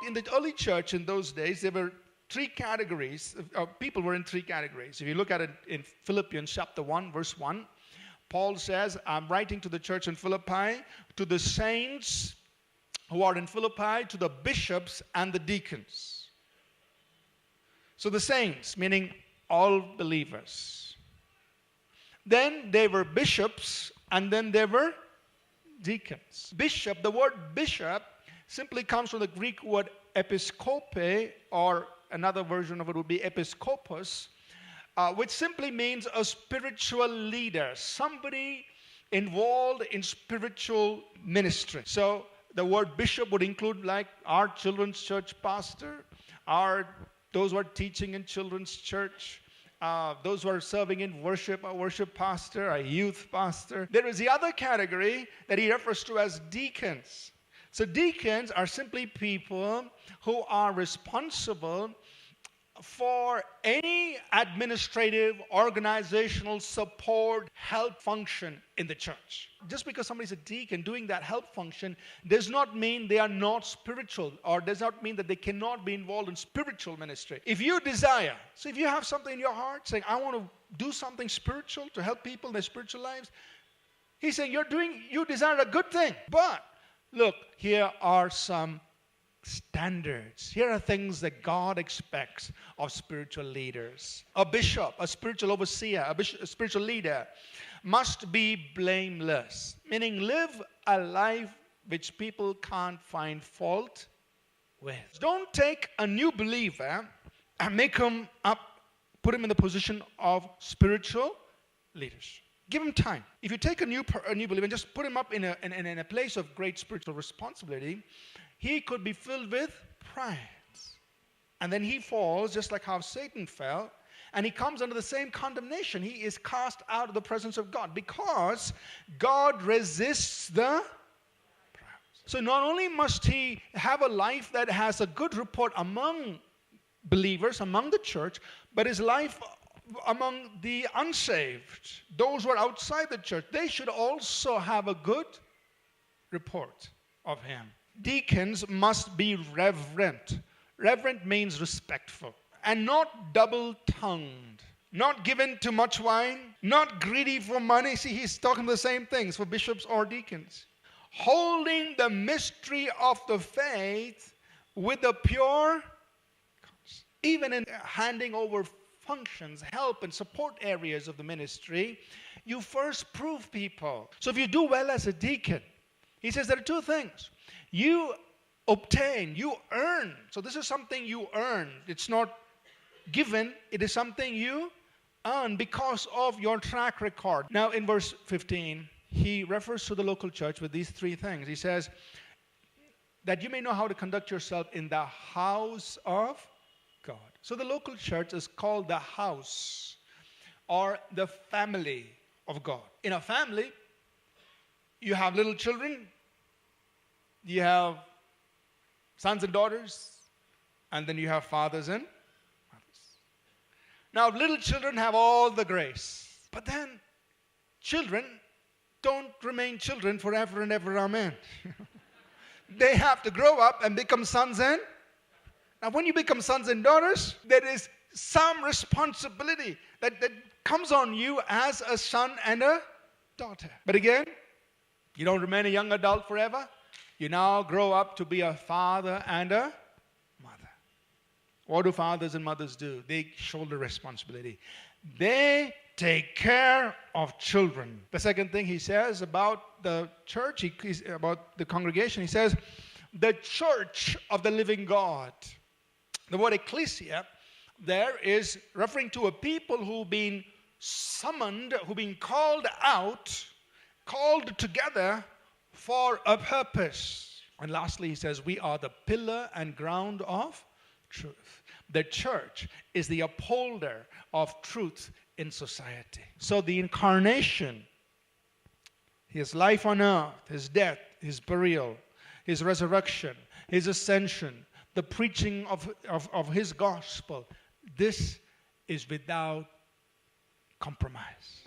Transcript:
in the early church in those days, there were three categories. People were in three categories. If you look at it in Philippians chapter 1, verse 1, Paul says, I'm writing to the church in Philippi, to the saints who are in Philippi, to the bishops and the deacons. So the saints, meaning all believers. Then there were bishops, and then there were deacons. Bishop, the word bishop simply comes from the Greek word episkope, or another version of it would be episkopos, which simply means a spiritual leader, somebody involved in spiritual ministry. So the word bishop would include like our children's church pastor, those who are teaching in children's church, those who are serving in worship, a worship pastor, a youth pastor. There is the other category that he refers to as deacons. So deacons are simply people who are responsible for any administrative, organizational support, help function in the church. Just because somebody's a deacon doing that help function does not mean they are not spiritual, or does not mean that they cannot be involved in spiritual ministry. If you desire, so if you have something in your heart saying, I want to do something spiritual to help people in their spiritual lives, he's saying you desire a good thing. But look, here are some standards. Here are things that God expects of spiritual leaders. A bishop, a spiritual overseer, a spiritual leader must be blameless, meaning live a life which people can't find fault with. Don't take a new believer and put him in the position of spiritual leaders. Give him time. If you take a new believer and just put him up in a place of great spiritual responsibility, he could be filled with pride. And then he falls just like how Satan fell, and he comes under the same condemnation. He is cast out of the presence of God because God resists the proud. So not only must he have a life that has a good report among believers, among the church, but his life among the unsaved, those who are outside the church, they should also have a good report of him. Deacons must be reverent. Reverent means respectful and not double-tongued, not given to much wine, not greedy for money. See, he's talking the same things for bishops or deacons. Holding the mystery of the faith with a pure conscience. Even in handing over functions, help and support areas of the ministry, you first prove people. So if you do well as a deacon, he says there are two things. You obtain, you earn. So this is something you earn. It's not given, it is something you earn because of your track record. Now in verse 15, he refers to the local church with these three things. He says, that you may know how to conduct yourself in the house of God. So the local church is called the house or the family of God. In a family, you have little children, you have sons and daughters, and then you have fathers and mothers. Now, little children have all the grace, but then children don't remain children forever and ever, amen. They have to grow up and become sons and now, when you become sons and daughters, there is some responsibility that comes on you as a son and a daughter. But again, you don't remain a young adult forever. You now grow up to be a father and a mother. What do fathers and mothers do? They shoulder responsibility. They take care of children. The second thing he says about the church, about the congregation, he says, the church of the living God. The word ecclesia there is referring to a people who've been summoned, who've been called out, called together for a purpose. And lastly, he says, we are the pillar and ground of truth. The church is the upholder of truth in society. So the incarnation, his life on earth, his death, his burial, his resurrection, his ascension, the preaching of his gospel, this is without compromise.